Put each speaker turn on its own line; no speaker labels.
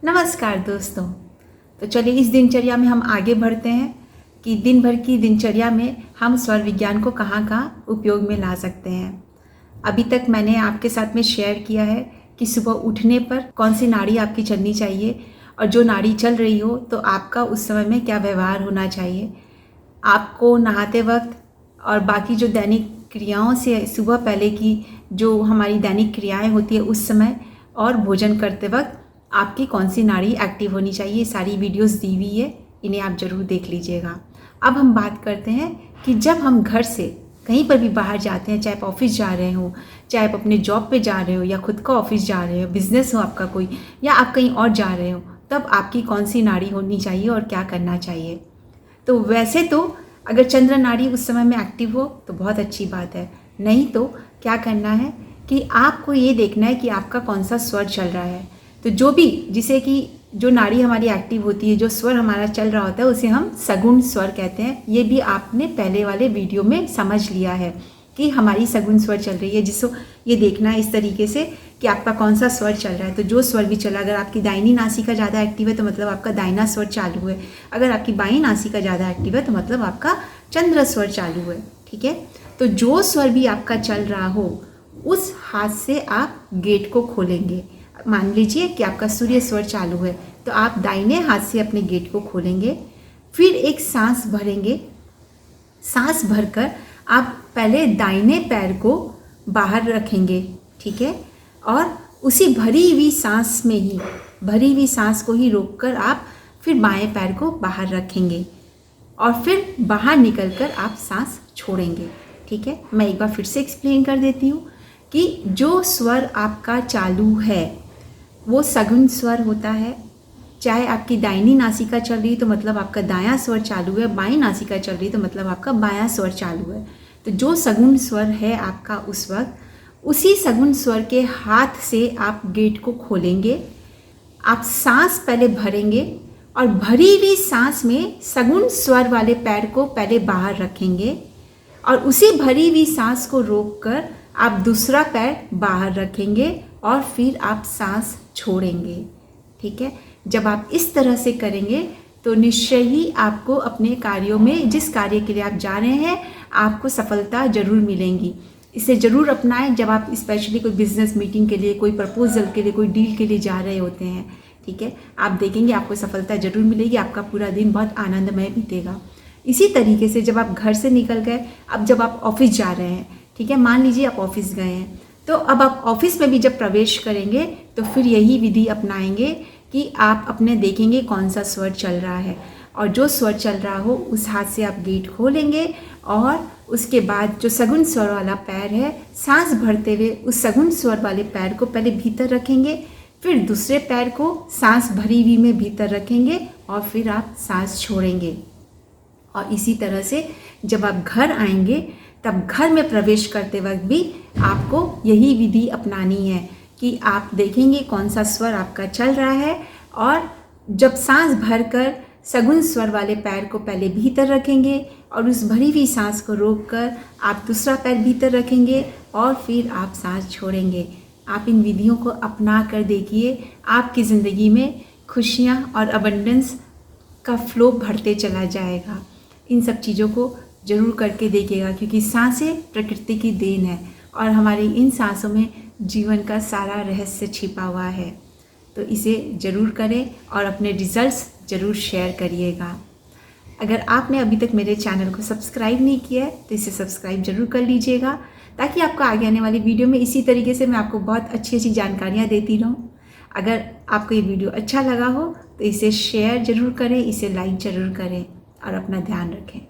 नमस्कार दोस्तों। तो चलिए इस दिनचर्या में हम आगे बढ़ते हैं कि दिन भर की दिनचर्या में हम स्वर विज्ञान को कहाँ कहाँ उपयोग में ला सकते हैं। अभी तक मैंने आपके साथ में शेयर किया है कि सुबह उठने पर कौन सी नाड़ी आपकी चलनी चाहिए और जो नाड़ी चल रही हो तो आपका उस समय में क्या व्यवहार होना चाहिए। आपको नहाते वक्त और बाकी जो दैनिक क्रियाओं से सुबह पहले की जो हमारी दैनिक क्रियाएं होती है उस समय और भोजन करते वक्त आपकी कौन सी नाड़ी एक्टिव होनी चाहिए, सारी वीडियोस दी हुई है, इन्हें आप ज़रूर देख लीजिएगा। अब हम बात करते हैं कि जब हम घर से कहीं पर भी बाहर जाते हैं, चाहे आप ऑफिस जा रहे हो, चाहे आप अपने जॉब पे जा रहे हो या खुद का ऑफिस जा रहे हो, बिजनेस हो आपका कोई, या आप कहीं और जा रहे हो, तब आपकी कौन सी नाड़ी होनी चाहिए और क्या करना चाहिए। तो वैसे तो अगर चंद्र नाड़ी उस समय में एक्टिव हो तो बहुत अच्छी बात है, नहीं तो क्या करना है कि आपको ये देखना है कि आपका कौन सा स्वर चल रहा है। तो जो भी जिसे कि जो नाड़ी हमारी एक्टिव होती है, जो स्वर हमारा चल रहा होता है, उसे हम सगुण स्वर कहते हैं। ये भी आपने पहले वाले वीडियो में समझ लिया है कि हमारी सगुण स्वर चल रही है, जिसको ये देखना है इस तरीके से कि आपका कौन सा स्वर चल रहा है। तो जो स्वर भी चला, अगर आपकी दाहिनी नासिका ज़्यादा एक्टिव है तो मतलब आपका दाहिना स्वर चालू है, अगर आपकी बाईं नासिका ज़्यादा एक्टिव है तो मतलब आपका चंद्र स्वर चालू है। ठीक है, तो जो स्वर भी आपका चल रहा हो उस हाथ से आप गेट को खोलेंगे। मान लीजिए कि आपका सूर्य स्वर चालू है तो आप दाहिने हाथ से अपने गेट को खोलेंगे, फिर एक सांस भरेंगे। सांस भरकर आप पहले दाहिने पैर को बाहर रखेंगे, ठीक है, और उसी भरी हुई सांस में ही, भरी हुई सांस को ही रोककर आप फिर बाएं पैर को बाहर रखेंगे और फिर बाहर निकलकर आप सांस छोड़ेंगे। ठीक है, मैं एक बार फिर से एक्सप्लेन कर देती हूँ कि जो स्वर आपका चालू है वो सगुण स्वर होता है। चाहे आपकी दाहिनी नासिका चल रही तो मतलब आपका दायां स्वर चालू है, बाईं नासिका चल रही तो मतलब आपका बायां स्वर चालू है। तो जो सगुण स्वर है आपका उस वक्त उसी सगुण स्वर के हाथ से आप गेट को खोलेंगे। आप सांस पहले भरेंगे और भरी हुई सांस में सगुण स्वर वाले पैर को पहले बाहर रखेंगे और उसी भरी हुई सांस को रोककर आप दूसरा पैर बाहर रखेंगे और फिर आप सांस छोड़ेंगे। ठीक है, जब आप इस तरह से करेंगे तो निश्चय ही आपको अपने कार्यों में, जिस कार्य के लिए आप जा रहे हैं, आपको सफलता जरूर मिलेंगी। इसे ज़रूर अपनाएं जब आप स्पेशली कोई बिजनेस मीटिंग के लिए, कोई प्रपोजल के लिए, कोई डील के लिए जा रहे होते हैं। ठीक है, आप देखेंगे आपको सफलता जरूर मिलेगी, आपका पूरा दिन बहुत आनंदमय बीतेगा। इसी तरीके से जब आप घर से निकल गए, अब जब आप ऑफिस जा रहे हैं, ठीक है, मान लीजिए आप ऑफिस गए हैं, तो अब आप ऑफिस में भी जब प्रवेश करेंगे तो फिर यही विधि अपनाएंगे कि आप अपने देखेंगे कौन सा स्वर चल रहा है और जो स्वर चल रहा हो उस हाथ से आप गेट खोलेंगे और उसके बाद जो सगुण स्वर वाला पैर है, सांस भरते हुए उस सगुण स्वर वाले पैर को पहले भीतर रखेंगे, फिर दूसरे पैर को सांस भरी हुई में भीतर रखेंगे और फिर आप सांस छोड़ेंगे। और इसी तरह से जब आप घर आएंगे तब घर में प्रवेश करते वक्त भी आपको यही विधि अपनानी है कि आप देखेंगे कौन सा स्वर आपका चल रहा है और जब सांस भरकर सगुण स्वर वाले पैर को पहले भीतर रखेंगे और उस भरी हुई सांस को रोककर आप दूसरा पैर भीतर रखेंगे और फिर आप सांस छोड़ेंगे। आप इन विधियों को अपना कर देखिए, आपकी ज़िंदगी में खुशियाँ और अबंडेंस का फ्लो बढ़ते चला जाएगा। इन सब चीज़ों को ज़रूर करके देखिएगा क्योंकि सांसें प्रकृति की देन है और हमारी इन सांसों में जीवन का सारा रहस्य छिपा हुआ है। तो इसे ज़रूर करें और अपने रिजल्ट्स ज़रूर शेयर करिएगा। अगर आपने अभी तक मेरे चैनल को सब्सक्राइब नहीं किया है तो इसे सब्सक्राइब ज़रूर कर लीजिएगा ताकि आपको आगे आने वाली वीडियो में इसी तरीके से मैं आपको बहुत अच्छी अच्छी जानकारियाँ देती रहूँ। अगर आपको ये वीडियो अच्छा लगा हो तो इसे शेयर ज़रूर करें, इसे लाइक ज़रूर करें और अपना ध्यान रखें।